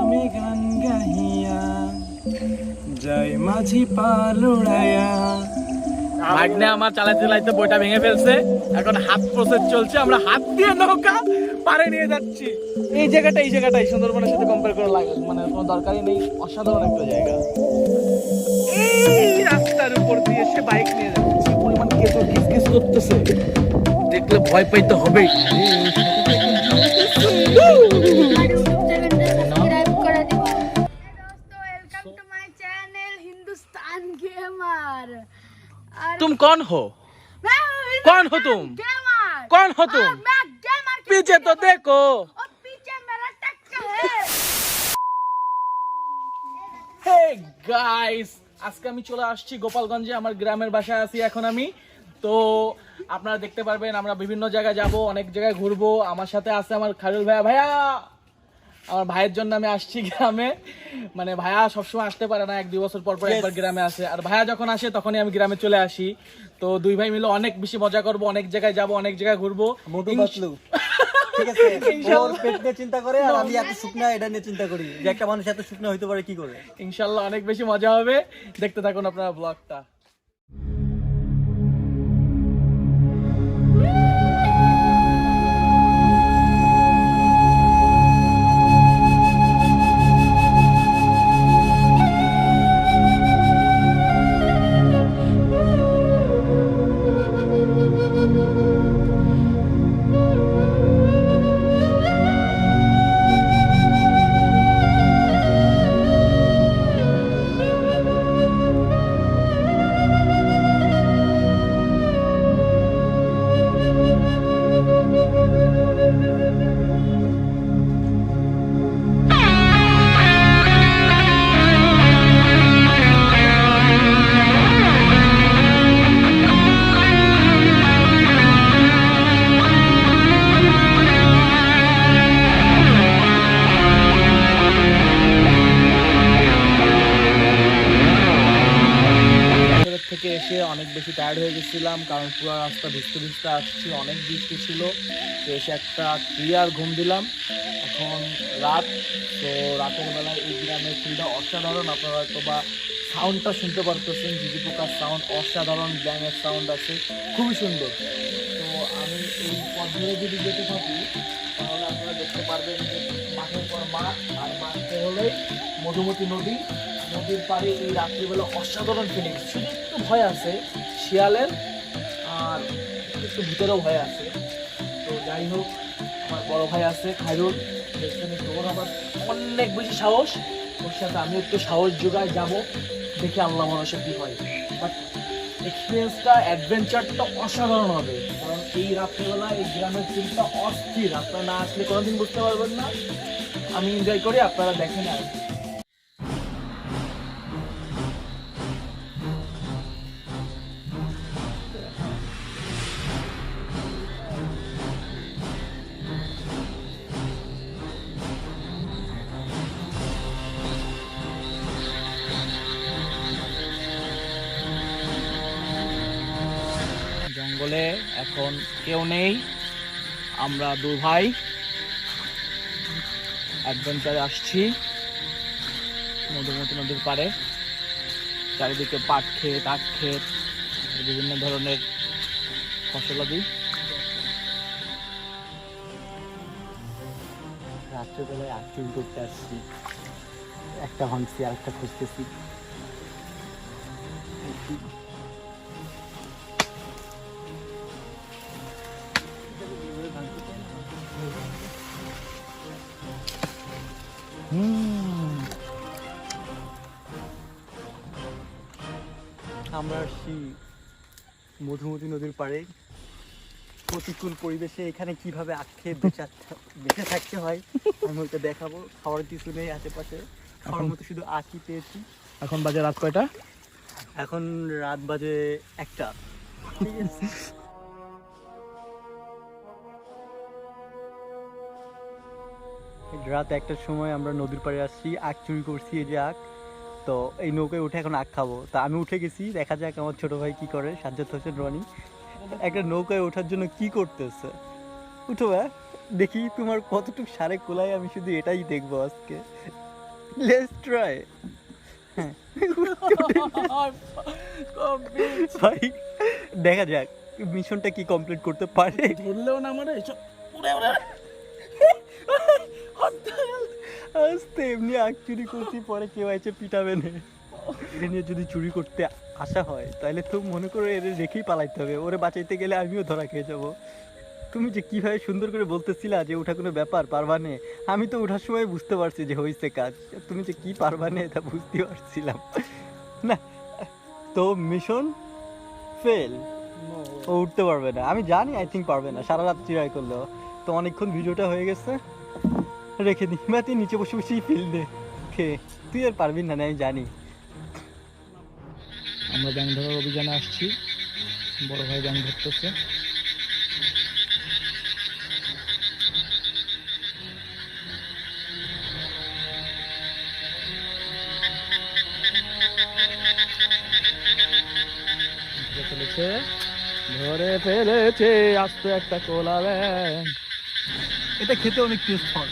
আমি গান গাহিয়া যাই মাঝি পাল উড়াইয়া। ভাগ্নে আমার চালাইতে চালাইতে বইটা ভেঙে ফেলছে, এখন হাত প্রসেস চলছে, আমরা হাত দিয়ে নৌকা পারে নিয়ে যাচ্ছি। এই জায়গাটাই সুন্দরবনের সাথে কম্পেয়ার করে লাগে, মানে কোনো দরকারই নেই, অসাধারণ একটা জায়গা। এই রাস্তার উপর দিয়ে সে বাইক নিয়ে যাচ্ছে, পরিমাণ কেঁচো কিসকিস করতেছে, দেখলে ভয় পাইতে হবেই। तुम कौन हो? कौन हो तुम? कौन हो तुम? पीछे तो देखो। Hey guys, আজকে আমি চলে আসছি গোপালগঞ্জে, আমার গ্রামের বাসায় আছি এখন আমি। তো আপনারা দেখতে পারবেন আমরা বিভিন্ন জায়গায় যাব, অনেক জায়গায় ঘুরবো। আমার সাথে আছে আমার খায়রুল ভাইয়া। আমার ভাইয়ের জন্য আমি আসছি গ্রামে, মানে ভাইয়া সবসময় আসতে পারে না, 1-2 বছর পর পর একবার গ্রামে আসে, আর ভাইয়া যখন আসে তখনই আমি গ্রামে চলে আসি। তো দুই ভাই মিলে অনেক বেশি মজা করব, অনেক জায়গায় যাব, অনেক জায়গায় ঘুরবো। ঠিক আছে, ওর পেট নিয়ে চিন্তা করে আর আমি এত শুকনা এটা নিয়ে চিন্তা করি যে একটা মানুষ এত শুকনা হইতে পারে কি করে। ইনশাআল্লাহ অনেক বেশি মজা হবে, দেখতে থাকুন আপনারা ব্লগটা। থেকে এসে অনেক বেশি টায়ার্ড হয়ে গেছিলাম, কারণ পুরো রাস্তা ভিজতে ভিজতে আসছি, অনেক বৃষ্টি ছিল। তো এসে একটা ক্লিয়ার ঘুম দিলাম। এখন রাত, তো রাতের বেলায় এই গ্রামের ফিলটা অসাধারণ। আপনারা হয়তো বা সাউন্ডটা শুনতে পারতেছেন, ঝিঝি পোকার সাউন্ড অসাধারণ, ব্যাঙের সাউন্ড আছে, খুবই সুন্দর। তো আমি এই পথ ধরে যদি যেতে থাকি তাহলে আপনারা দেখতে পারবেন যে মাঠের পর মাঠ, আর মাঠে হলেই মধুমতি নদী, নদীর পাড়ে এই রাত্রিবেলা অসাধারণ ফিলিংস। শুধু একটু ভয় আছে শিয়ালের, আর একটু ভিতরেও ভয় আছে। তো যাই হোক, আমার বড় ভাই আছে খায়রুল, ওর আবার অনেক বেশি সাহস, ওর সাথে আমি একটু সাহস যোগায় যাব, দেখি আল্লাহ ভরসা কি হয়। বাট এক্সপিরিয়েন্সটা, অ্যাডভেঞ্চারটা অসাধারণ হবে, কারণ এই রাত্রিবেলা এই গ্রামের ফিলটা অস্থির। আপনারা না আসলে কোনোদিন বুঝতে পারবেন না। আমি এনজয় করি, আপনারা দেখেন। আর জঙ্গলে এখন কেউ নেই, আমরা দু ভাই অ্যাডভেঞ্চারে আসছি মধুমতি নদীর পাড়ে। চারিদিকে পাট ক্ষেত, আখ ক্ষেত, বিভিন্ন ধরনের ফসলাদি। রাত্রেবেলায় আখ চুরি করতে আসছি, একটা ভাঙছি আর একটা খুঁজতেছি। আমরা আসছি মধুমতি নদীর পাড়ে, প্রতিকূল পরিবেশে এখানে কিভাবে আখ খেয়ে বেঁচে থাকতে হয় আমি ওইটা দেখাবো। খাওয়ার কিছু নেই আশেপাশে, খাওয়ার মতো শুধু আখই পেয়েছি। এখন বাজে রাত কয়টা? এখন রাত বাজে 1টা। ঠিক আছে, রাত 1টার সময় আমরা নদীর পাড়ে আসছি, আখ চুরি করছি। এই যে আখ, তো এই নৌকায় উঠে এখন আখ খাবো। তা আমি উঠে গেছি, দেখা যাক আমার ছোট ভাই কি করে, সাজ্জাদ হোসেন রনি একটা নৌকায় ওঠার জন্য কি করতেছে। উঠো ভাই, দেখি তোমার কতটুকু সারে কোলায়, আমি শুধু এটাই দেখবো আজকে। Let's try. ভাই দেখা যাক মিশনটা কি কমপ্লিট করতে পারে। ধরলেও না মানে উড়ে উড়ে আস্তে এমনি আগ চুরি করছি, পরে কেউ এসে পিটাবে না। এটা নিয়ে যদি চুরি করতে আসা হয় তাহলে তো মনে করো এর রেখেই পালাইতে হবে, ওরে বাঁচাইতে গেলে আমিও ধরা খেয়ে যাবো। তুমি যে কিভাবে সুন্দর করে বলতেছিলা যে ওঠা কোনো ব্যাপার পারবানে, আমি তো ওঠার সময় বুঝতে পারছি যে হয়েছে কাজ, তুমি যে কি পারবানে এটা বুঝতে পারছিলাম না। তো মিশন ফেল, ও উঠতে পারবে না, আমি জানি আই থিঙ্ক পারবে না, সারা রাত ট্রাই করলো। তো অনেকক্ষণ ভিডিওটা হয়ে গেছে, রেখে দিই। বা তুই নিচে বসে বসেই ফিল দে, তুই আর পারবি না, আমি জানি। আমরা ব্যাং ধরার অভিযানে আসছি, বড় ভাই ব্যাং ধরতেছে। ধরে ফেলেছে আস্ত একটা কোলা ব্যাং। এটা খেতে অনেক টেস্ট হয়,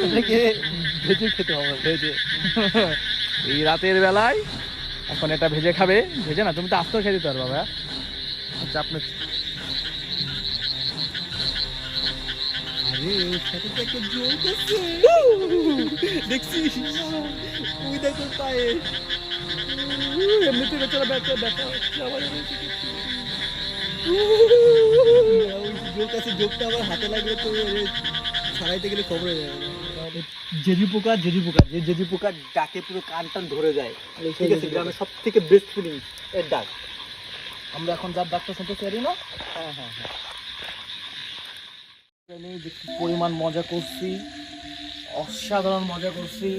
এটাকে ভেজে খেতে হবে, ভেজে। এই রাতের বেলায় এখন এটা ভেজে খাবে। ভেজে না, তুমি তো আস্ত খেয়ে দিতে পারবা ভাইয়া। আচ্ছা আপনি দেখছিস ওই দেখো পায়ে এমনিতে বেচারা ব্যথা ব্যথা হচ্ছে আমার। জোক আছে, জোকটা আবার হাতে লাগলে তো ছাড়াইতে গেলে খবর হয়ে যাবে। জেজি পোকা, জেজি পোকা, যে জেজি পোকা ডাকে পুরো কান টান ধরে যায়, ঠিক আছে, গ্রামের সব থেকে বেস্ট ফিলিং এর ডাক। আমরা এখন যার ডাক্তার শুনতে পারি না। হ্যাঁ হ্যাঁ হ্যাঁ, পরিমাণ মজা করছি, অসাধারণ মজা করছি।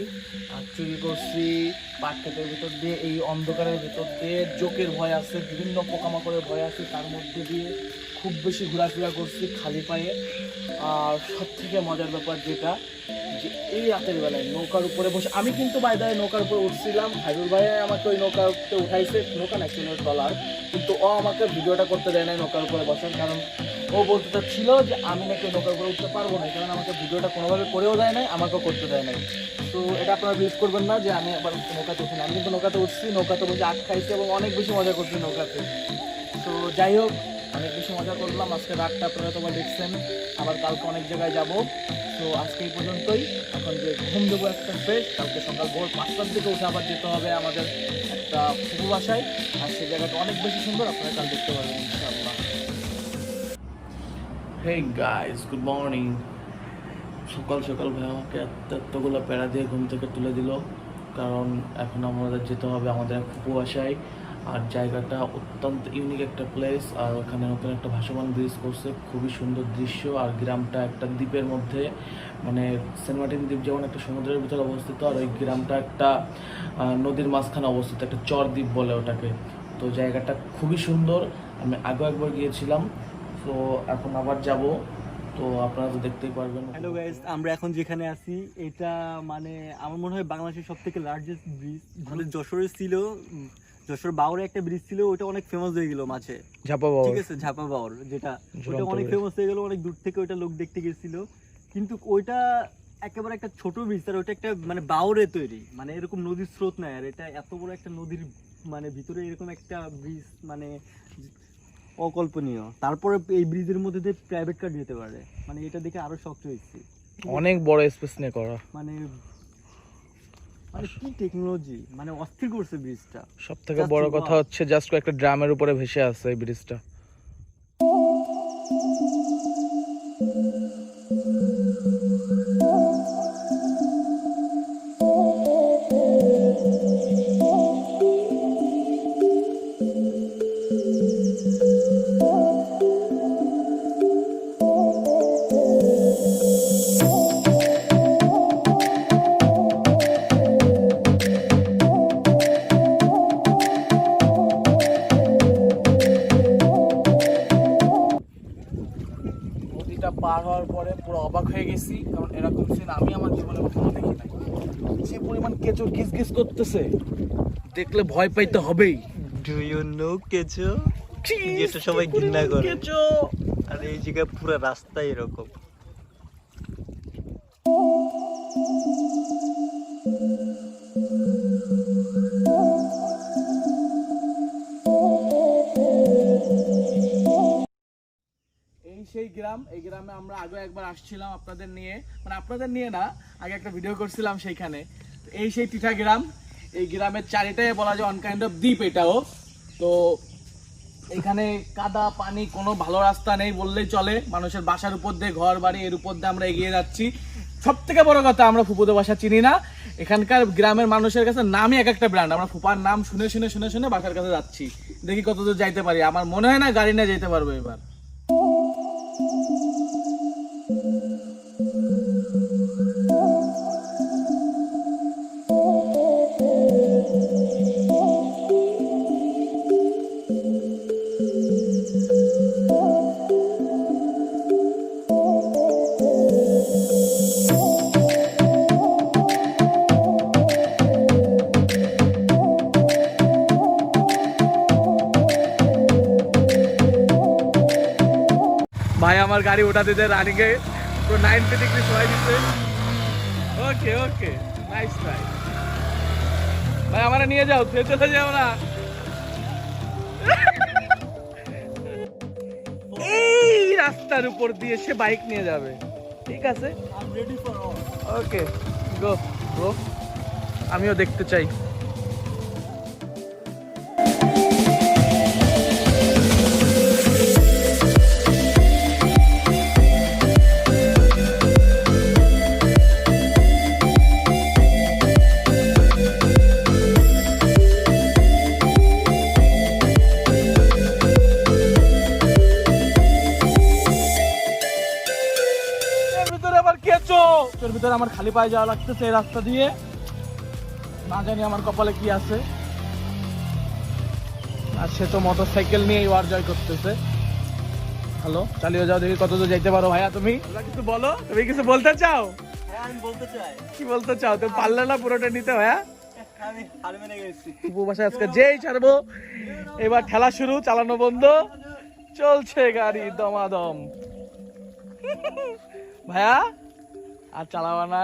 আর চুরি করছি পাট খেতের ভিতর দিয়ে, এই অন্ধকারের ভিতর দিয়ে। জোকের ভয় আছে, বিভিন্ন পোকামাকড়ের ভয় আছে, তার মধ্যে দিয়ে খুব বেশি ঘোরাফেরা করছি খালি পায়ে। আর সব থেকে মজার ব্যাপার যেটা, যে এই রাতের বেলায় নৌকার উপরে বসে, আমি কিন্তু বাইরে নৌকার উপরে উঠছিলাম, হাইরুল ভাই আমাকে ওই নৌকাতে উঠাইছে, নৌকা না ছিল ট্রলার, কিন্তু ও আমাকে ভিডিওটা করতে দেয় নাই নৌকার উপরে বসার। কারণ ও বলতে চাচ্ছিল যে আমি নাকি নৌকার উপরে উঠতে পারবো না, কারণ আমাকে ভিডিওটা কোনোভাবে করেও দেয় নাই, আমাকেও করতে দেয় নাই। তো এটা আপনারা বিলিভ করবেন না যে আমি আবার নৌকাতে উঠি না। আমি কিন্তু নৌকাতে উঠছি, নৌকাতে বসে আট খাইছি এবং অনেক বেশি মজা করছি নৌকাতে। তো যাই হোক, অনেক বেশি মজা করলাম আজকে রাতটা, আপনারা তোমরা দেখছেন। আবার কালকে অনেক জায়গায় যাব। তো আজকে এই পর্যন্তই। এখন যে ঘুম দেবো একটা ফ্রেশ, কালকে সকাল ভোর 5টার দিকে উঠে আবার যেতে হবে আমাদের একটা ফুপু বাসায়। আর সেই জায়গাটা অনেক বেশি সুন্দর, আপনারা কাল দেখতে পারবেন ইনশাআল্লাহ। Hey guys, good morning. সকাল সকাল ভাই আমাকে এতগুলো প্যারা দিয়ে ঘুম থেকে তুলে দিল, কারণ এখন আমাদের যেতে হবে আমাদের ফুপু বাসায়। আর জায়গাটা অত্যন্ত ইউনিক একটা প্লেস, আর ওখানে নতুন একটা ভাসমান ব্রিজ করছে, খুবই সুন্দর দৃশ্য। আর গ্রামটা একটা দ্বীপের মধ্যে, মানে সেন্ট মার্টিন দ্বীপ যেমন একটা সমুদ্রের ভিতরে অবস্থিত, আর ওই গ্রামটা একটা নদীর মাঝখানে অবস্থিত, একটা চর দ্বীপ বলে ওটাকে। তো জায়গাটা খুবই সুন্দর, আমি আগেও একবার গিয়েছিলাম, তো এখন আবার যাব। তো আপনারা তো দেখতেই পারবেন। হ্যালো গাইস, আমরা এখন যেখানে আছি এটা মানে আমার মনে হয় বাংলাদেশের সব থেকে লার্জেস্ট ব্রিজ। আমাদের যশোরে ছিল, যশোর বাউরে একটা ব্রিজ ছিল, ওটা অনেক ফেমাস হয়ে গেল মাঝে, ঝাপা ঠিক আছে, ঝাপা বাউর, যেটা ওটা অনেক ফেমাস হয়ে গেল, অনেক দূর থেকে ওইটা লোক দেখতে গেছিল। কিন্তু ওইটা একেবারে একটা ছোট ব্রিজ, আর ওইটা একটা মানে বাউরে তৈরি, মানে এরকম নদীর স্রোত নাই। আর এটা এত বড় একটা নদীর মানে ভিতরে এরকম একটা ব্রিজ, মানে অকল্পনীয়। তারপরে এই ব্রিজের মধ্যে দিয়ে প্রাইভেট কার যেতে পারে, মানে এটা দেখে আরো শক্ত হয়েছে। অনেক বড় স্পেস নিয়ে করা, মানে মানে কি টেকনোলজি, মানে অস্থির করছে ব্রিজটা। সব থেকে বড় কথা হচ্ছে জাস্ট একটা ড্রামের উপরে ভেসে আছে এই ব্রিজটা। পার হওয়ার পরে পুরো অবাক হয়ে গেছি, কারণ এরকম সিন আমি আমার জীবনে কখনো দেখি নাই। যে পরিমাণ কেঁচো গিজ গিজ করতেছে, দেখলে ভয় পাইতে হবেই। ডু ইউ নো কেঁচো, যেটা সবাই ঘৃণা করে। কেঁচো, আর এই জায়গায় পুরো রাস্তায় এরকম। গ্রাম। এই গ্রামে আমরা আগে একবার আসছিলাম আপনাদের নিয়ে, মানে আপনাদের নিয়ে না, আগে একটা ভিডিও করছিলাম সেইখানে। এই সেই টিঠা গ্রাম। এই গ্রামের চারিটায় বলা যায় অন কাইন্ড অফ দ্বীপ এটাও। তো এখানে কাদা পানি, কোনো ভালো রাস্তা নেই বললেই চলে। মানুষের বাসার উপর দিয়ে, ঘর বাড়ি এর উপর দিয়ে আমরা এগিয়ে যাচ্ছি। সব থেকে বড় কথা, আমরা ফুপুদের বাসা চিনি না। এখানকার গ্রামের মানুষের কাছে নামই এক একটা ব্র্যান্ড। আমরা ফুপার নাম শুনে শুনে শুনে শুনে বাসার কাছে যাচ্ছি। দেখি কতদূর যাইতে পারি। আমার মনে হয় না গাড়ি নিয়ে যেতে পারবো এবার। ভাই আমার গাড়ি ওঠা দিতে রানিংয়ে পুরো 90 ডিগ্রি সরাই দিচ্ছে। ওকে ওকে, নাইস ট্রাই ভাই। আমার নিয়ে যাও, তুই চলে যাও না। এই রাস্তার উপর দিয়ে সে বাইক নিয়ে যাবে, ঠিক আছে? ওকে গো ব্রো, আমিও দেখতে চাই। তোর ভিতরে আমার খালি পায়ে যাওয়া লাগতেছে এই রাস্তা দিয়ে। না জানি আমার কপালে কি আছে। আর সে তো মোটরসাইকেল নিয়ে ওয়ার জয় করতেছে। হ্যালো, চালিয়ে যাও, দেখি কতদূর যাইতে পারো। ভাইয়া তুমি কিছু বলো, তুমি কিছু বলতে চাও? হ্যাঁ আমি বলতে চাই। কি বলতে চাও? তুমি পারলে না পুরোটা নিতে? ভাইয়া আমি হার মেনে গেছি। উপবাসে আজকে যেই ছাড়বো, এবার ঠেলা শুরু, চালানো বন্ধ, চলছে গাড়ি দমাদম। ভাইয়া আর চালাবা না।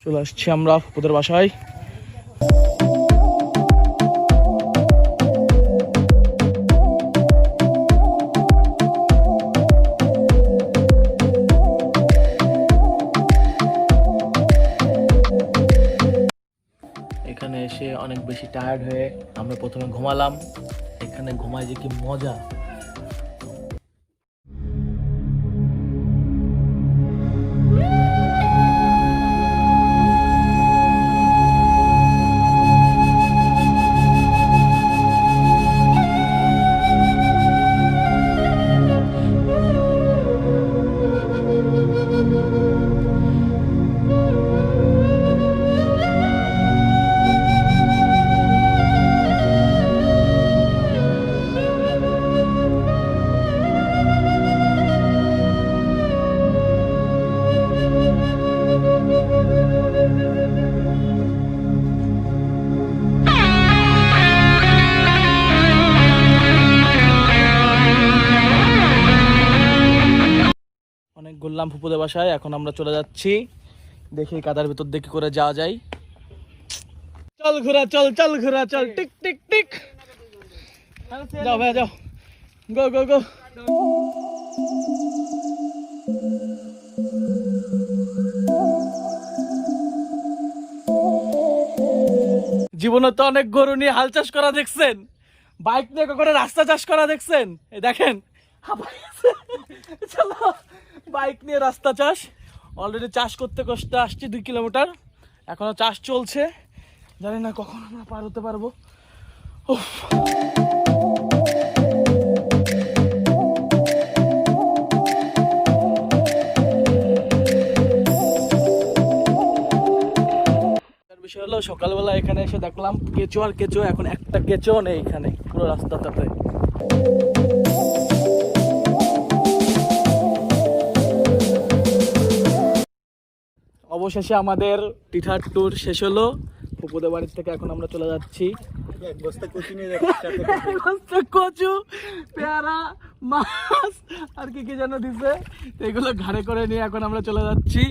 চলে আসছি আমরা ফুপুদের বাসায়। এখানে এসে অনেক বেশি টায়ার্ড হয়ে আমরা প্রথমে ঘুমালাম। এখানে ঘুমায় যে কি মজা। ঘুরলাম ফুপুদের বাসায়, এখন আমরা চলে যাচ্ছি। দেখি কাদার ভিতর দিয়ে কি করে যাওয়া যায়। চল ঘোরা, চল চল ঘোরা, চল টিক টিক টিক। যাও ভাইয়া যাও, গো গো গো। জীবনে তো অনেক গরু নিয়ে হাল চাষ করা দেখছেন, বাইক নিয়ে কখনো রাস্তা চাষ করা দেখছেন? এই দেখেন চলো বাইক নিয়ে রাস্তা চাষ। অলরেডি চাষ করতে করতে আসছি 2 কিলোমিটার, এখনো চাষ চলছে। জানি না কখন আমরা পার হতে পারবো। বিষয় হলো সকালবেলা এখানে এসে দেখলাম কেঁচো আর কেঁচো, এখন একটা কেঁচো নেই এখানে পুরো রাস্তাটাতে। অবশেষে আমাদের টিঠার ট্যুর শেষ হলো। ফুপুদের বাড়ির থেকে এখন আমরা চলে যাচ্ছি। কচু, পেয়ারা, মাছ আর কি কি যেন দিছে, এগুলো ঘাড়ে করে নিয়ে এখন আমরা চলে যাচ্ছি।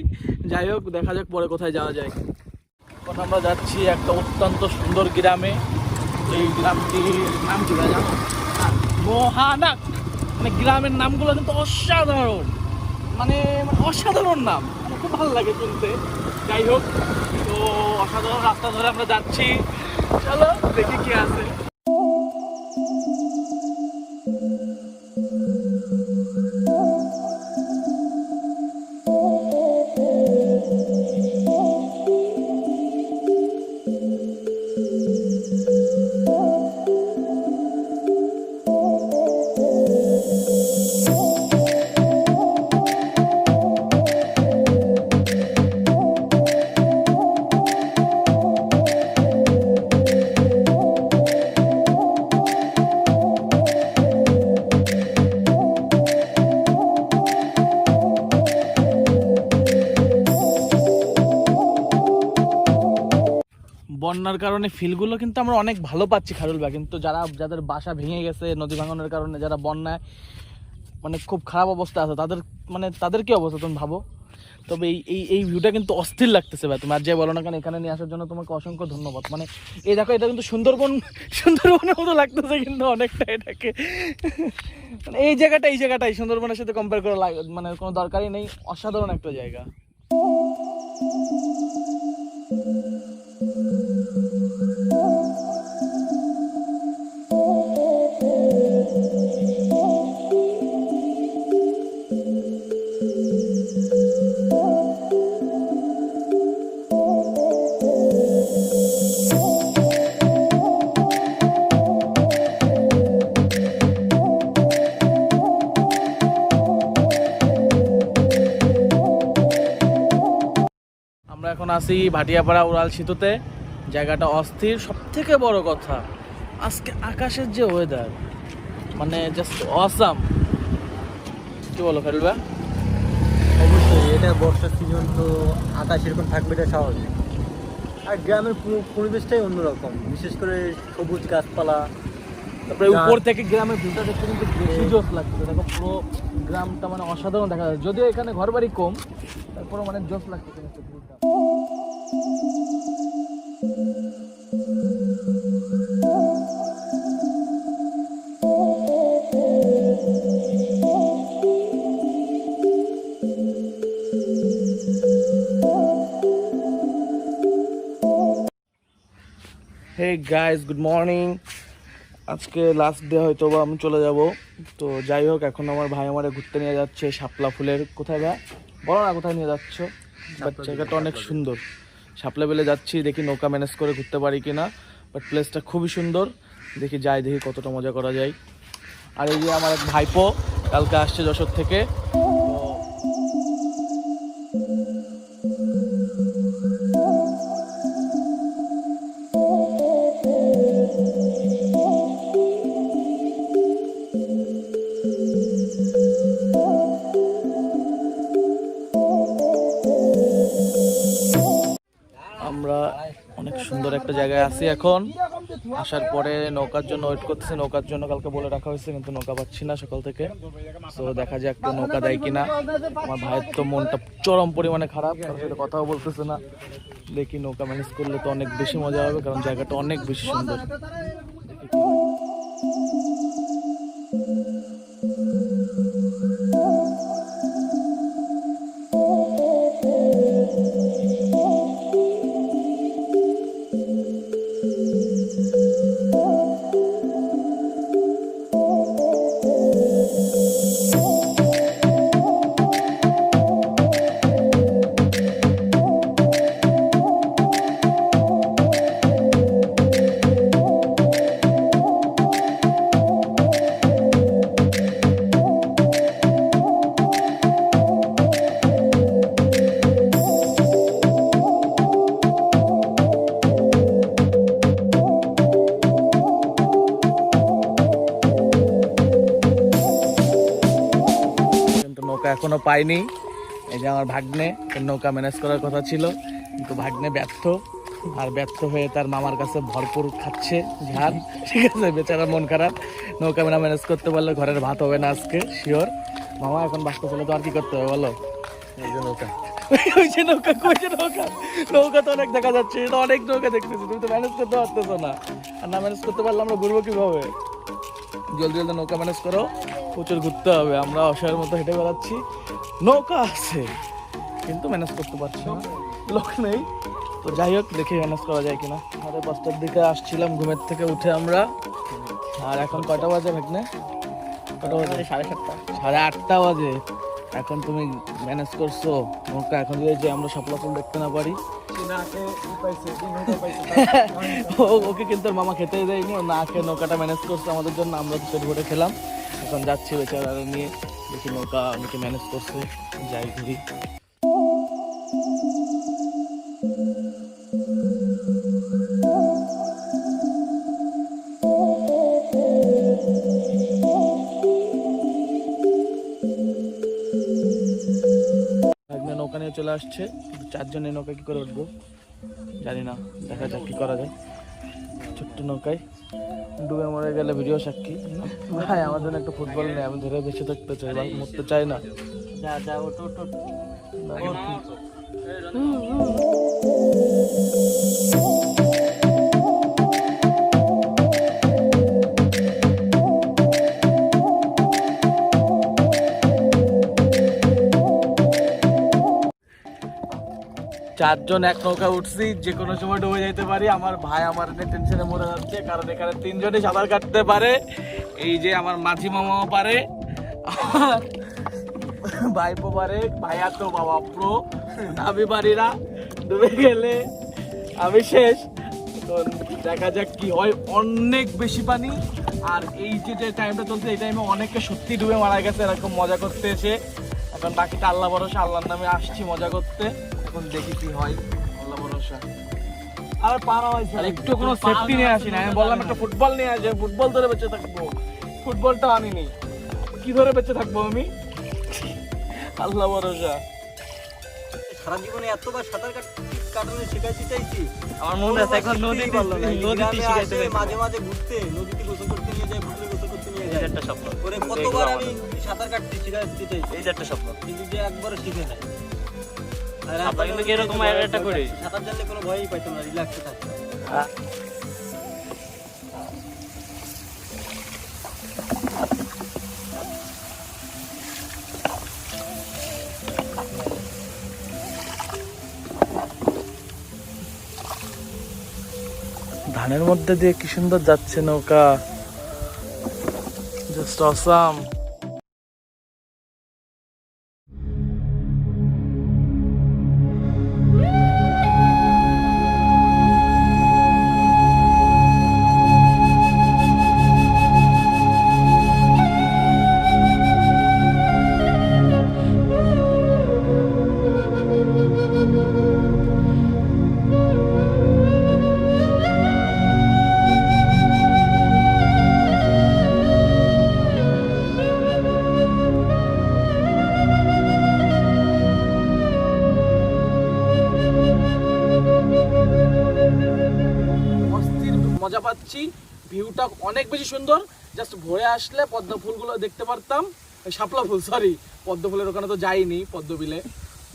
যাই হোক, দেখা যাক পরে কোথায় যাওয়া যায়। এখন আমরা যাচ্ছি একটা অত্যন্ত সুন্দর গ্রামে, এই গ্রামটির নাম কি ভাই জানো? মহানাক। মানে গ্রামের নামগুলো কিন্তু অসাধারণ, মানে অসাধারণ নাম, মানে খুব ভালো লাগে শুনতে। যাই হোক, তো অসাধারণ রাস্তা ধরে আমরা যাচ্ছি, চলো দেখি কি আছে। বন্যার কারণে ফিলগুলো কিন্তু আমরা অনেক ভালো পাচ্ছি খারুলবা, কিন্তু যাদের বাসা ভেঙে গেছে নদী ভাঙনের কারণে, যারা বন্যায় মানে খুব খারাপ অবস্থা আছে, তাদের কি অবস্থা তুমি ভাবো। তবে এই ভিউটা কিন্তু অস্থির লাগতেছে ভাই, তুমি আর যাই বলো না কেন, এখানে নিয়ে আসার জন্য তোমাকে অসংখ্য ধন্যবাদ। মানে এই দেখো, এটা কিন্তু সুন্দরবনের মতো লাগতেছে কিন্তু অনেকটা এটাকে। মানে এই জায়গাটাই সুন্দরবনের সাথে কম্পেয়ার করা মানে কোনো দরকারই নেই, অসাধারণ একটা জায়গা। আমরা এখন আছি ভাটিয়াপাড়া উড়াল সেতুতে, জায়গাটা অস্থির। সব থেকে বড় কথা, আজকে আকাশের যে ওয়েদার, মানে জাস্ট অসাম। কি বলো খারুলবা? অবশ্যই এটা বর্ষার সিজন, তো আকাশ এরকম থাকবে, এটা স্বাভাবিক। আর গ্রামের পরিবেশটাই অন্যরকম, বিশেষ করে সবুজ গাছপালা। তারপরে উপর থেকে গ্রামের ভিউটা দেখতে কিন্তু বেশি জোশ লাগছে। দেখো পুরো গ্রামটা মানে অসাধারণ দেখা যায়, যদিও এখানে ঘর বাড়ি কম, তারপরে মানে জোশ লাগছে কিন্তু ভিউটা। Hey guys, good morning. আজকে লাস্ট ডে, হয়তো বা আমি চলে যাব। তো যাই হোক, এখন আমার ভাই আমারে ঘুরতে নিয়ে যাচ্ছে শাপলা ফুলের। কোথায় ভাই বলো না, কোথায় নিয়ে যাচ্ছ? বাট জায়গাটা অনেক সুন্দর। শাপলা বেলে যাচ্ছি, দেখি নৌকা ম্যানেজ করে ঘুরতে পারি কিনা। বাট প্লেসটা খুবই সুন্দর, দেখি কতটা মজা করা যায়। আর এই যে আমার এক ভাইপো কালকে আসছে যশোর থেকে। আমরা অনেক সুন্দর একটা জায়গায় আছি এখন। আসার পরে নৌকার জন্য ওয়েট করতেছি। নৌকার জন্য কালকে বলে রাখা হয়েছে, কিন্তু নৌকা পাচ্ছি না সকাল থেকে। তো দেখা যাক একটু নৌকা দেয় কিনা। আমার ভাইয়ের তো মনটা চরম পরিমাণে খারাপ, কারোর সাথে কথাও বলতেছে না। দেখি নৌকা ম্যানেজ করলে তো অনেক বেশি মজা হবে, কারণ জায়গাটা অনেক বেশি সুন্দর। নৌকা এখনো পাইনি। এই যে আমার ভাগ্নে, নৌকা ম্যানেজ করার কথা ছিল, কিন্তু ভাগ্নে ব্যর্থ। আর ব্যর্থ হয়ে তার মামার কাছে ভরপুর খাচ্ছে ঝাল। ঠিক আছে, বেচারা মন খারাপ। নৌকা ম্যানেজ করতে পারলে ঘরের ভাত হবে না আজকে শিওর। মামা এখন বাঁচতে চলে তো আর কি করতে হবে বলো? এই যে নৌকা ওই যে নৌকা, ওই যে নৌকা, নৌকা তো অনেক দেখা যাচ্ছে, এটা অনেক নৌকা দেখতেছি, তুমি তো ম্যানেজ করতে পারতেছো না। আর না ম্যানেজ করতে পারলে আমরা ঘুরবো কিভাবে? জলদি জলদি নৌকা ম্যানেজ করো, প্রচুর ঘুরতে হবে। আমরা অসহায়ের মতো হেঁটে বেড়াচ্ছি, নৌকা আছে কিন্তু ম্যানেজ করতে পারছি না, লোক নেই। তো যাই হোক, দেখি ম্যানেজ করা যায় কিনা। 5:30টার দিকে আসছিলাম ঘুমের থেকে উঠে আমরা, আর এখন কয়টা বাজে ভাগ্নে? কটা বাজে? 7:30। 8:30 বাজে। এখন তুমি ম্যানেজ করছো নৌকা। এখন যে আমরা শাপলা ফুল দেখতে না পারি, ওকে কিন্তু ওর মামা খেতেই দেয়নি, ও না খেয়ে নৌকাটা ম্যানেজ করছে আমাদের জন্য। আমরা তো পেট ভরে খেলাম, এখন যাচ্ছি বেচারা নিয়ে, দেখি নৌকা অনেকে ম্যানেজ করছে, যাই ঘুরি। নৌকা নিয়ে চলে আসছে, 4 জনের নৌকা কি করে উঠবো জানি না, দেখা যাক কি করা যায়। ছোট্ট নৌকায় ডুবে মরে গেলে ভিডিও সাক্ষী। ভাই আমার জন্য একটা ফুটবল নেই, আমি ধরে বেঁচে থাকতে চাই, মরতে চাই না। চারজন এক নৌকা উঠছি, যে কোনো সময় ডুবে যাইতে পারি। আমার ভাই আমার টেনশনে মরে যাচ্ছে, কারণ এখানে 3 জনই সাঁতার কাটতে পারে। এই যে আমার মাঝি মামাও পারে, ভাইপো পারে, ভাইয়া তো বাবা প্রো, আমি পারি না। ডুবে গেলে আমি শেষ। তো দেখা যাক কি হয়। অনেক বেশি পানি, আর এই যে টাইমটা চলছে, এই টাইমে অনেকে সত্যি ডুবে মারা গেছে এরকম মজা করতে এসে। এখন বাকিটা আল্লাহ ভরসা, আল্লাহর নামে আসছি মজা করতে। এখন দেখি কি হয়, আল্লাহ ভরসা। আর পারা হয়েছে, একটু কোনো সেফটি নিয়ে আসি না। আমি বললাম একটা ফুটবল নিয়ে আসে, ফুটবল ধরে বেঁচে থাকবো, ফুটবলটা আনিনি, কি ধরে বেঁচে থাকবো আমি? আল্লাহ ভরসা। সারা জীবনে এতবার সাঁতার কাটানো শিখাইতে চাইছি, আমার মনে আছে এখন নদীতে শিখাইতে, মাঝে মাঝে ঘুরতে, নদীতে গোসল করতে নিয়ে যায়, পুকুরে গোসল করতে নিয়ে যায়। একটা স্বপ্ন করে কতবার আমি সাঁতার কাটতে শিখাইতে চাইছি, এই যে একটা স্বপ্ন, কিন্তু যে একবারও শিখে নাই। আর আমরা কিন্তু এরকম একটা করে সাঁতার জানলে কোনো ভয়ই পাইতাম না, রিল্যাক্সে থাকতাম। ধানের মধ্যে দিয়ে কি সুন্দর যাচ্ছে নৌকা, জাস্ট অসাম। মজা পাচ্ছি, ভিউটা অনেক বেশি সুন্দর। জাস্ট ভোরে আসলে পদ্ম ফুলগুলো দেখতে পারতাম, শাপলা ফুল সরি, পদ্ম ফুলের ওখানে তো যাইনি পদ্ম বিলে,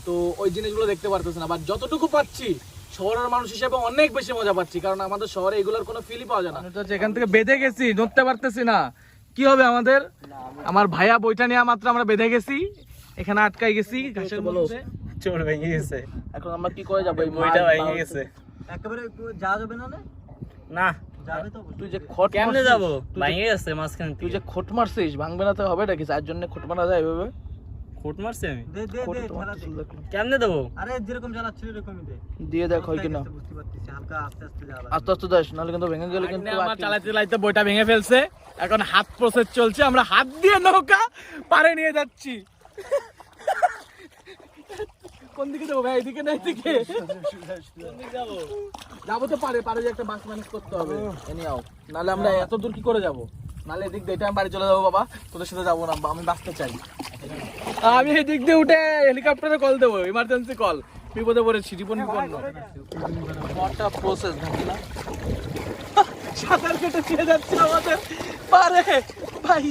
তো ওই জিনিসগুলো দেখতে পারতেছি না। বাট যতটুকু পাচ্ছি শহরের মানুষ হিসেবে অনেক বেশি মজা পাচ্ছি, কারণ আমাদের শহরে এগুলোর কোনো ফিলই পাওয়া যায় না। এখান থেকে বেঁধে গেছি, নড়তে পারতেছি না, কি হবে আমাদের? আমার ভাইয়া বইটা নিয়ে মাত্র আমরা বেঁধে গেছি, এখানে আটকাই গেছি ঘাসের মধ্যে, চোর ভেঙে গেছে। এখন আমরা কি করে যাবো? এই বইটা ভেঙে গেছে, একেবারে যাওয়া যাবে না। না যাবে তো, তুই যে খট কেমনে যাব? ভেঙে গেছে মাঝখান থেকে। তুই যে খট মারছিস, ভাঙবে না তো হবে নাকি? যার জন্য খট মারা যায় এভাবে? খট মারছি আমি? দে দে দে, কেমনে দেবো? আরে যেরকম জ্বালাচ্ছিল এরকমই দে, দিয়ে দেখ হয় কিনা। বুঝতে পারছিস, হালকা আস্তে আস্তে জ্বালা, আস্তে আস্তে দাস, নাহলে কিন্তু ভেঙে গেলে কিন্তু আমার চালাতে চালাতে বইটা ভেঙে ফেলছে। এখন হাত প্রসেস চলছে, আমরা হাত দিয়ে নৌকা পারে নিয়ে যাচ্ছি। কোন দিকে যাবো ভাই? এদিকে না এদিকে? যাবো তো পারে, পারে যে একটা বাস ম্যানেজ করতে হবে, এনিয়াও, নাহলে আমরা এত দূর কি করে যাবো? নাহলে এদিক দিয়ে আমি বাড়ি চলে যাবো। বাবা তোদের সাথে যাবো না, আমি বাঁচতে চাই। আমি এই দিক দিয়ে উঠে হেলিকপ্টারে কল দেবো, ইমার্জেন্সি কল, বিপদে পড়েছি, জীবন বিপন্ন। একটা প্রসেস নাকি না? সাঁতার কেটে ছিঁড়ে যাচ্ছে আমাদের পারে ভাই,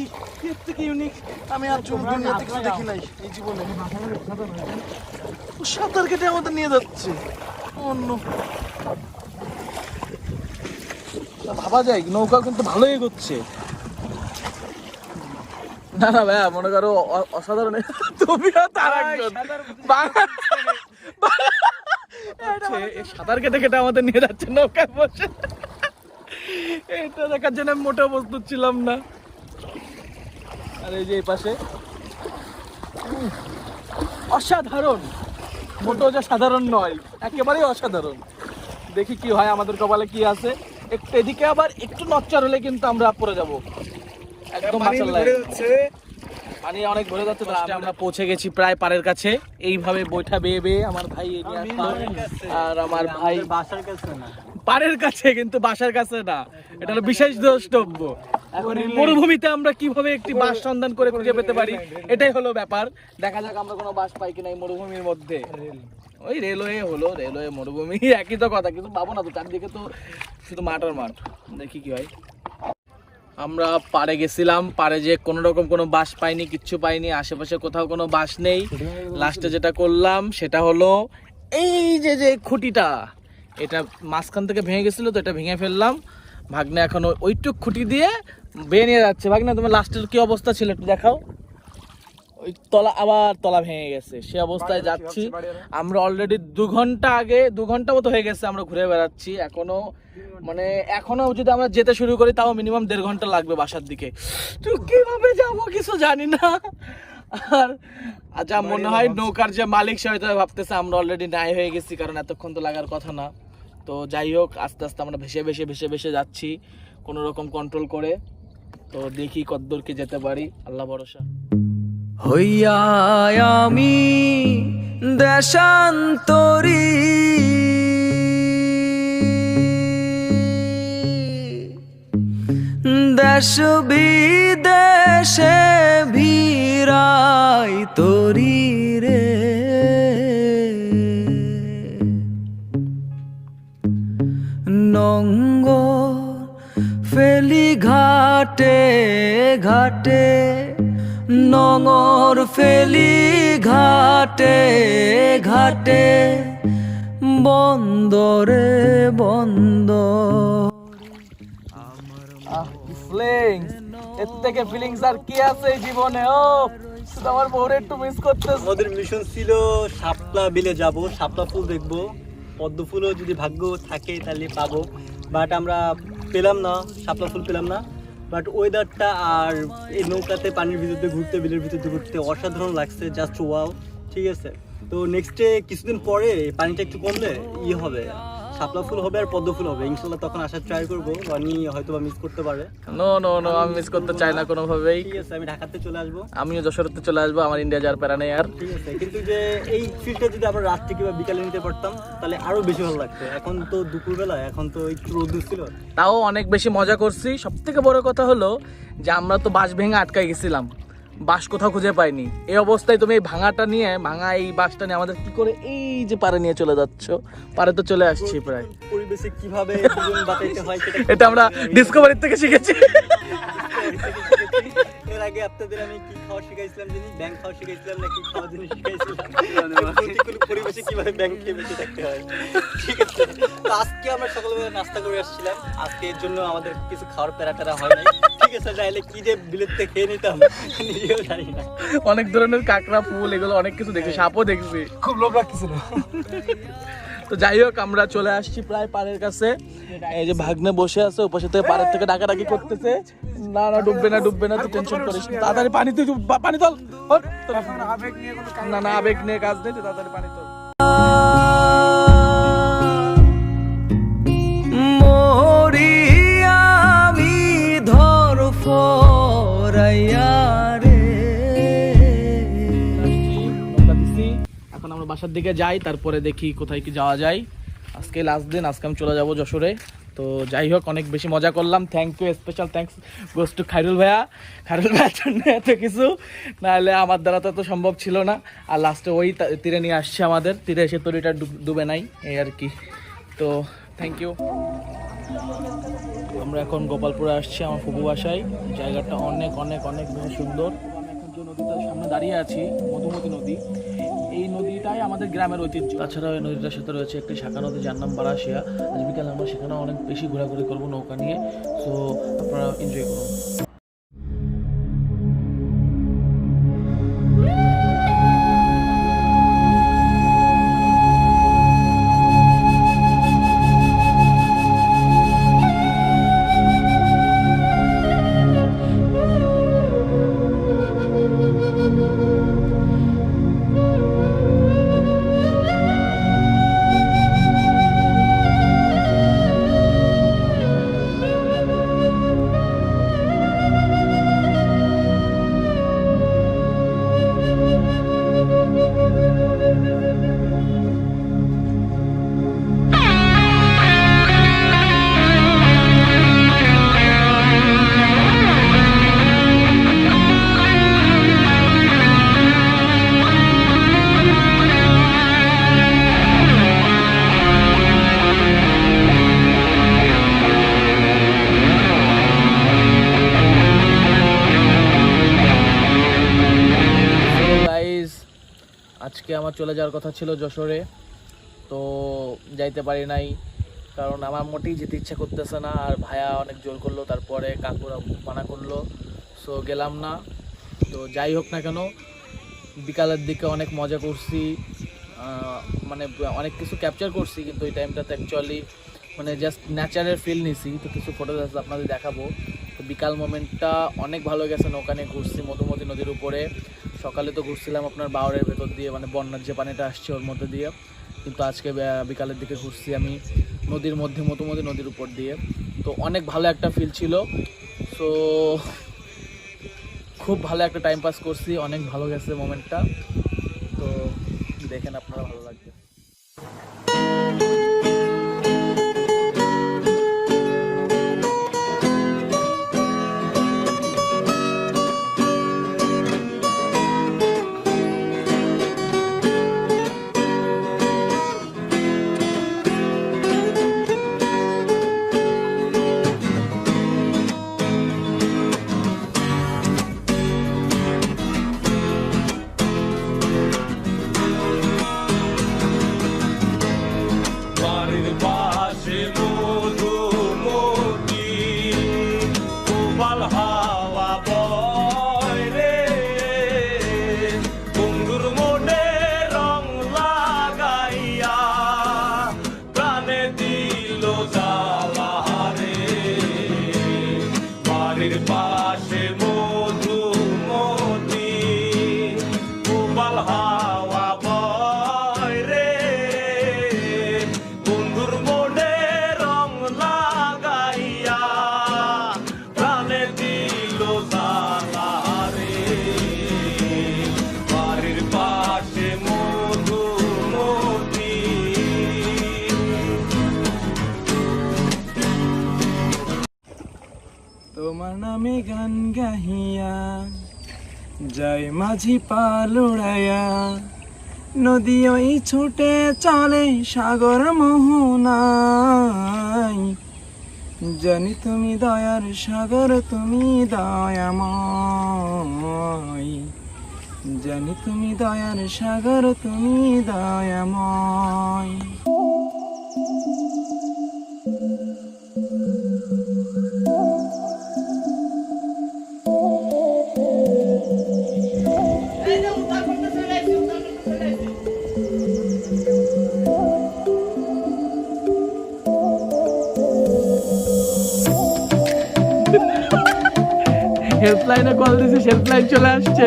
এর থেকে ইউনিক আমি আর দুনিয়াতে কিছু দেখি নাই এই জীবনে। সাঁতার কেটে আমাদের নিয়ে যাচ্ছে অন্য ভাবা যায় নৌকা কিন্তু ভালোই এগোচ্ছে। না না ভাইয়া মনে করো অসাধারণ। তুমি তার একজন সাঁতার কেটে কেটে আমাদের নিয়ে যাচ্ছে নৌকায় বসে। এটা দেখার জন্য আমি মোটেও প্রস্তুত ছিলাম না। আর এই যে এই পাশে অসাধারণ, মোটেও যে সাধারণ নয়, একেবারেই অসাধারণ। দেখি কি হয়, আমাদের কপালে কি আছে। একটু এদিকে আবার একটু নচ্চার হলে কিন্তু আমরা পড়ে যাব একদম। পানি অনেক ভরে যাচ্ছে। আমরা পৌঁছে গেছি প্রায় পাড়ের কাছে। এইভাবে বৈঠা বেয়ে বেয়ে আমার ভাই এগিয়ে আসছে, আর আমার ভাই বাসার কাছে না, পাড়ের কাছে, কিন্তু বাসার কাছে না। এটা হলো বিশেষ দ্রষ্টব্য। এখন এই মরুভূমিতে আমরা কিভাবে একটি বাস সন্ধান করে খুঁজে পেতে পারি, এটাই হলো ব্যাপার। দেখা যাক আমরা কোনো বাস পাই কিনা এই মরুভূমির মধ্যে। ওই রেলওয়ে হলো, রেলওয়ে মরুভূমি একই তো কথা, কিন্তু পাবো না তো, চারদিকে তো শুধু মাঠ আর মাঠ। দেখি কি হয়। আমরা পাড়ে গেছিলাম, পাড়ে যে কোনো রকম কোনো বাস পাইনি, কিচ্ছু পাইনি, আশেপাশে কোথাও কোনো বাস নেই। লাস্টে যেটা করলাম সেটা হলো এই যে যে খুঁটিটা, এটা মাঝখান থেকে ভেঙে গেছিলো, তো এটা ভেঙে ফেললাম। ভাগ্নে এখন ওইটুক খুঁটি দিয়ে বেয়ে নিয়ে যাচ্ছে। ভাগ্নে তোমার লাস্টের কি অবস্থা ছিল একটু দেখাও। ওই তলা, আবার তলা ভেঙে গেছে, সে অবস্থায় যাচ্ছি আমরা। অলরেডি 2 ঘন্টা আগে, 2 ঘন্টা মতো হয়ে গেছে আমরা ঘুরে বেড়াচ্ছি। এখনো যদি আমরা যেতে শুরু করি তাও মিনিমাম 1.5 ঘন্টা লাগবে বাসার দিকে। তো কিভাবে যাবো কিছু জানি না। আর যা মনে হয় নৌকার যে মালিক সে হয়তো ভাবতেছে আমরা অলরেডি নাই হয়ে গেছি, কারণ এতক্ষণ তো লাগার কথা না। তো যাই হোক, আস্তে আস্তে আমরা ভেসে ভেসে যাচ্ছি কোনো রকম কন্ট্রোল করে। তো দেখি কতদূর কি যেতে পারি, আল্লাহ ভরসা। হইয়া আমি দেশান্তরী, দেশ বিদেশে ভিড়াই তরি রে, নঙ্গর ফেলি ঘাটে ঘাটে, নঙর ফেলি ঘাটে ঘাটে, বন্দরে বন্দর। এর থেকে ফিলিংস আর কি আছে এই জীবনে? ও শুধু আমার বউরে একটু মিস করতেছি। আমাদের মিশন ছিল শাপলা বিলে যাব, শাপলা ফুল দেখবো, পদ্ম ফুলও যদি ভাগ্য থাকে তাহলে পাবো। বাট আমরা পেলাম না, শাপলা ফুল পেলাম না। বাট ওয়েদারটা আর এই নৌকাতে পানির ভিতরে ঘুরতে, বিলের ভিতরে ঘুরতে অসাধারণ লাগছে, জাস্ট ওয়াও। ঠিক আছে, তো নেক্সটে কিছুদিন পরে পানিটা একটু কমলে হবে, শাপলা ফুল হবে আর পদ্ম ফুল হবে ইনশাল্লাহ। তখন আসার ট্রাই করবো, বানি হয়তো বা মিস করতে পারে। নো নো নো, আমি মিস করতে চাই না কোনোভাবেই। ঠিক আছে, আমি ঢাকাতে চলে আসবো, আমিও যশোরতে চলে আসবো, আমার ইন্ডিয়া যাওয়ার প্যারা নেই আর। ঠিক আছে, কিন্তু যে এই ফিলটা যদি আমরা রাত্রে কিংবা বিকালে নিতে পারতাম তাহলে আরো বেশি ভালো লাগতো। এখন তো দুপুরবেলা, এখন তো একটু রোদ ছিল, তাও অনেক বেশি মজা করছি। সব থেকে বড় কথা হলো যে আমরা তো বাঁশ ভেঙে আটকাই গেছিলাম, বাঁশ কোথাও খুঁজে পাইনি। এই অবস্থায় তুমি এই ভাঙাটা নিয়ে, ভাঙা এই বাঁশটা নিয়ে আমাদের কি করে এই যে পারে নিয়ে চলে যাচ্ছ। পারে তো চলে আসছি প্রায়। পরিবেশে কিভাবে জীবন বাঁচাইতে হয় এটা আমরা ডিসকভারি থেকে শিখেছি। এর আগে আপনাদের আমি কি খাওয়া শিখাইছিলাম জানি, ব্যাংক খাওয়া শিখাইছিলাম না কি খাওয়া জিনিস শিখাইছিলাম, প্রতিকূল পরিবেশে কিভাবে ব্যাংক খেয়ে বেঁচে থাকতে হয়। ঠিক আছে, তো আজকে আমরা সকালবেলা নাস্তা করে আসছিলাম, আজকে এর জন্য আমাদের কিছু খাওয়ার প্যারা হয় নাই। ঠিক আছে, চাইলে কি যে বিলেতে খেয়ে নিতাম নিজেও জানি না। অনেক ধরনের কাঁকড়া, ফুল, এগুলো অনেক কিছু দেখছি, সাপও দেখছি, খুব লোভ লাগতেছিল। তো যাই হোক, আমরা চলে আসছি প্রায় পাড়ের কাছে। এই যে ভাগ্নে বসে আছে, ওপাশে থেকে পাড়ের থেকে ডাকাডাকি করতেছে। না না, ডুববে না ডুববে না, তুই টেনশন করিস না, তাড়াতাড়ি পানি, তুই পানি তোল। না না, আবেগ নিয়ে কাজ নেই, তুই তাড়াতাড়ি পানি তোল। মরি আমি ধর ফরাইয়া রে। এখন আমরা বাসার দিকে যাই, তারপরে দেখি কোথায় কি যাওয়া যায়। আজকে লাস্ট দিন, আজকে আমি চলে যাবো যশোরে। তো যাই হোক, অনেক বেশি মজা করলাম। Thank you, special thanks goes to Khairul ভাইয়া। খায়রুল ভাইয়ার জন্য এত কিছু, নাহলে আমার দ্বারা তো এত সম্ভব ছিল না। আর লাস্টে ওই তীরে নিয়ে আসছে আমাদের, তীরে এসে তরিটা ডুবে নাই, এই আর কি। তো থ্যাংক ইউ। আমরা এখন গোপালপুরে আসছি, আমার ফুপু বাসায়। জায়গাটা অনেক অনেক অনেক বেশি সুন্দর। আমি এখন যে নদীটার সামনে দাঁড়িয়ে আছি, মধুমতি নদী, এই নদীর নদীটাই আমাদের গ্রামের ঐতিহ্য। তাছাড়াও এই নদীটার সাথে রয়েছে একটি শাখা নদী যার নাম বারাশিয়া। আজ বিকালে আমরা সেখানে অনেক বেশি ঘোরাঘুরি করবো নৌকা নিয়ে, সো আপনারা এনজয় করুন। আজকে আমার চলে যাওয়ার কথা ছিল যশোরে, তো যাইতে পারি নাই কারণ আমার মোটেই যেতে ইচ্ছা করতেছে না, আর ভাইয়া অনেক জোর করলো, তারপরে কাকুরা মানা করলো, সো গেলাম না। তো যাই হোক না কেন, বিকালের দিকে অনেক মজা করছি, মানে অনেক কিছু ক্যাপচার করছি, কিন্তু ওই টাইমটাতে অ্যাকচুয়ালি মানে জাস্ট ন্যাচারের ফিল নিছি। তো কিছু ফটো আপনাদের দেখাবো। তো বিকাল মোমেন্টটা অনেক ভালো গেছে, নৌকা নিয়ে ঘুরছি মধুমতি নদীর উপরে। সকালে তো ঘুরছিলাম আপনার বাওয়ারের ভেতর দিয়ে, মানে বন্যার যে পানিটা আসছে ওর মধ্যে দিয়ে, কিন্তু আজকে বিকালের দিকে ঘুরছি আমি নদীর মধ্যে মধুমতি নদীর উপর দিয়ে। তো অনেক ভালো একটা ফিল ছিল, সো খুব ভালো একটা টাইম পাস করছি, অনেক ভালো গেছে মোমেন্টটা। তো দেখেন আপনারা, ভালো লাগবে। তোমার নামে গান গাহিয়া যায় মাঝি পাল উড়াইয়া, নদী ওই ছুটে চলে সাগর মোহনায়। জানি তুমি দয়ার সাগর, তুমি দয়াময়। জানি তুমি দয়ার সাগর, তুমি দয়াময়। হেল্পলাইনে কল দিয়েছি, হেল্পলাইন চলে আসছে।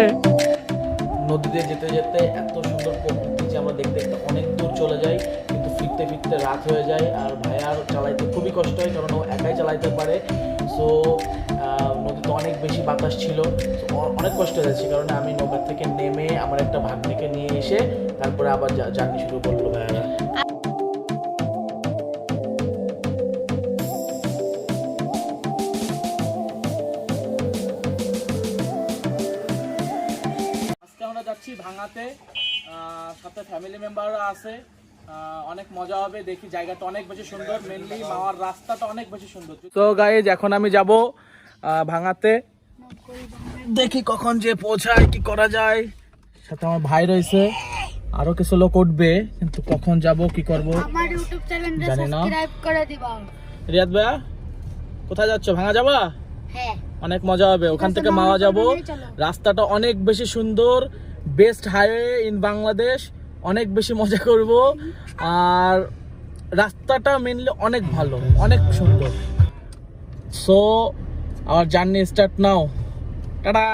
নদীতে যেতে যেতে এত সুন্দর প্রকৃতি যে আমরা দেখতে দেখতে অনেক দূর চলে যাই, কিন্তু ফিরতে ফিরতে রাত হয়ে যায়। আর ভাইয়ার চালাইতে খুবই কষ্ট হয়, কারণ ও একাই চালাইতে পারে। সো নদীতে অনেক বেশি বাতাস ছিল, অনেক কষ্ট হয়ে যাচ্ছে। কারণে আমি নৌকার থেকে নেমে আমার একটা ভাগ্নিকে নিয়ে এসে তারপরে আবার জার্নি শুরু করলো ভাইয়ারা। আমরা যাচ্ছি ভাঙাতে, সাথে ফ্যামিলি মেম্বাররা আছে, অনেক মজা হবে। দেখি জায়গাটা অনেক বেশি সুন্দর, মেনলি মাওয়ার রাস্তাটা অনেক বেশি সুন্দর। তো গাইজ এখন আমি যাব ভাঙাতে, দেখি কখন যে পৌঁছায়, কি করা যায়। সাথে আমার ভাই রয়েছে, আরো কিছু লোক উঠবে, কিন্তু কখন যাব কি করব আমার ইউটিউব চ্যানেলটা জানি না। সাবস্ক্রাইব করে দিবা। রিয়াদ ভাইয়া কোথায় যাচ্ছ? ভাঙা যাবা? হ্যাঁ, অনেক মজা হবে, ওখান থেকে মাওয়া যাব। রাস্তাটা অনেক বেশি সুন্দর, বেস্ট হাইওয়ে ইন বাংলাদেশ, অনেক বেশি মজা করব। আর রাস্তাটা মেনলি অনেক ভালো, অনেক সুন্দর। So our journey start now. Tata.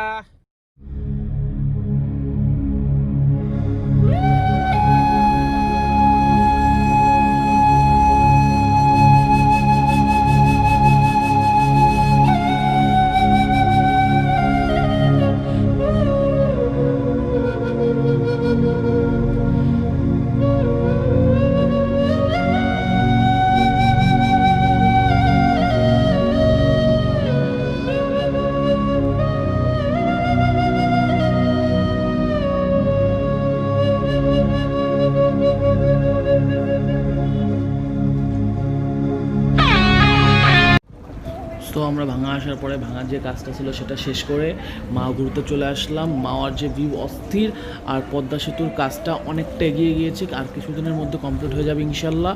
তো আমরা ভাঙা আসার পরে ভাঙার যে কাজটা ছিল সেটা শেষ করে মা ঘুরতে চলে আসলাম। মাওয়ার যে ভিউ অস্থির, আর পদ্মা সেতুর কাজটা অনেকটা এগিয়ে গিয়েছে, আর কিছুদিনের মধ্যে কমপ্লিট হয়ে যাবে ইনশাল্লাহ।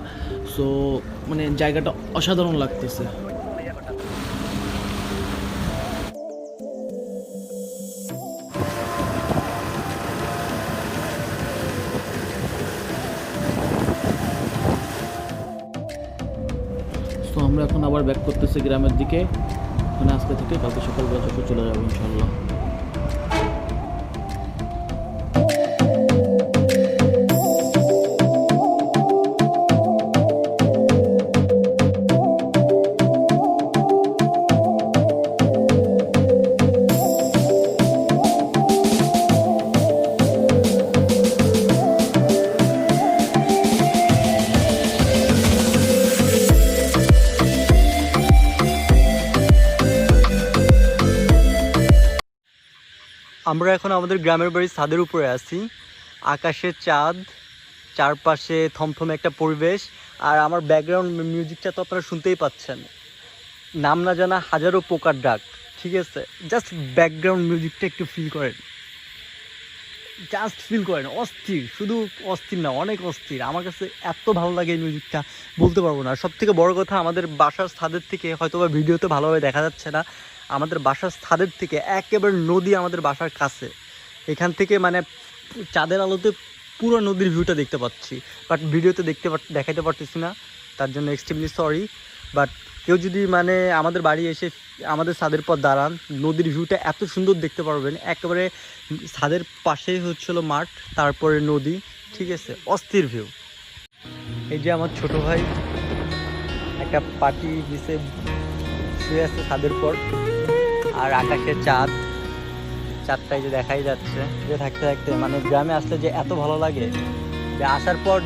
সো মানে জায়গাটা অসাধারণ লাগতেছে। তো আমরা এখন আবার ব্যাক করতেছি গ্রামের দিকে। ওখানে আজকে থেকে কালকে সকালবেলা চলে যাবো ইনশাল্লাহ। আমরা এখন আমাদের গ্রামের বাড়ির ছাদের উপরে আছি। আকাশে চাঁদ, চারপাশে থমথমে একটা পরিবেশ, আর আমার ব্যাকগ্রাউন্ড মিউজিকটা তো আপনারা শুনতেই পাচ্ছেন। নাম না জানা হাজারো পোকার ডাক, ঠিক আছে? জাস্ট ব্যাকগ্রাউন্ড মিউজিকটা একটু ফিল করেন, জাস্ট ফিল করেন। অস্থির, শুধু অস্থির না, অনেক অস্থির। আমার কাছে এত ভালো লাগে এই মিউজিকটা, বলতে পারবো না। সব থেকে বড় কথা, আমাদের বাসার ছাদের থেকে, হয়তো বা ভিডিওতে ভালোভাবে দেখা যাচ্ছে না, আমাদের বাসার ছাদের থেকে একেবারে নদী আমাদের বাসার কাছে। এখান থেকে মানে চাঁদের আলোতে পুরো নদীর ভিউটা দেখতে পাচ্ছি, বাট ভিডিওতে দেখাতে পারতেছি না, তার জন্য এক্সট্রিমলি সরি। বাট কেউ যদি মানে আমাদের বাড়ি এসে আমাদের ছাদের পর দাঁড়ান, নদীর ভিউটা এত সুন্দর দেখতে পারবেন। একেবারে ছাদের পাশেই হচ্ছিল মাঠ, তারপরে নদী, ঠিক আছে? অস্থির ভিউ। এই যে আমার ছোট ভাই একটা পাটি নিচে শুয়ে আছে ছাদের পর, আর আকাশে চাঁদটাই যে দেখাই যাচ্ছে। যে থাকতে থাকতে মানে গ্রামে আসলে যে এত ভালো লাগে, যে আসার পর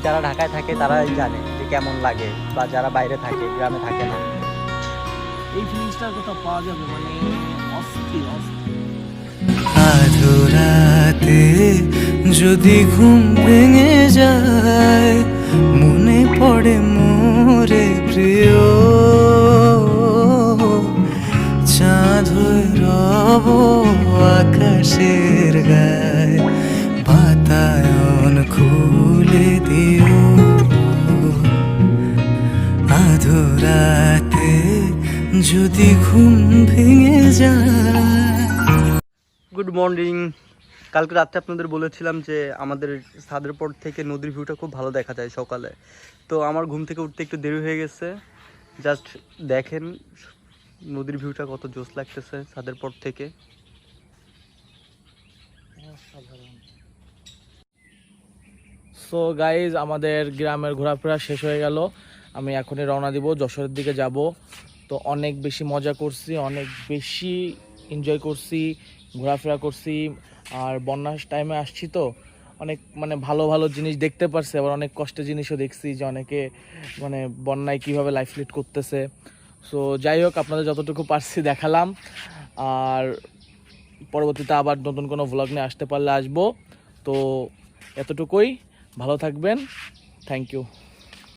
যারা ঢাকায় থাকে তারাই জানে যে কেমন লাগে, বা যারা বাইরে থাকে, গ্রামে থাকে না, এই ফিলিংসটার কথা পাওয়া যাবে, মানে অস্থির অস্থির। আধরাতে যদি ঘুম ভেঙে যায়, মনে পড়ে মোরে প্রিয়, চাঁদ হয়ে রব আকাশের গায়ে, বাতায়ন খুলে দিও আধরাতে যদি ঘুম ভেঙে যায়। Good morning. কালকে রাত্রে আপনাদের বলেছিলাম যে আমাদের ছাদের পর থেকে নদীর ভিউটা খুব ভালো দেখা যায় সকালে। তো আমার ঘুম থেকে উঠতে একটু দেরি হয়ে গেছে। জাস্ট দেখেন নদীর ভিউটা কত জোস লাগতেছে ছাদের পর থেকে। সো গাইজ, আমাদের গ্রামের ঘোরাফেরা শেষ হয়ে গেল। আমি এখনই রওনা দিব, যশোরের দিকে যাব। তো অনেক বেশি মজা করছি, অনেক বেশি এনজয় করছি, ঘোরাফেরা করছি। আর বন্যার টাইমে আসছি তো অনেক মানে ভালো ভালো জিনিস দেখতে পারছি, আবার অনেক কষ্টের জিনিসও দেখছি, যে অনেকে মানে বন্যায় কীভাবে লাইফ লিড করতেছে। সো যাই হোক, আপনাদের যতটুকু পারছি দেখালাম। আর পরবর্তীতে আবার নতুন কোনো ভ্লগ নিয়ে আসতে পারলে আসবো। তো এতটুকুই, ভালো থাকবেন, থ্যাংক ইউ।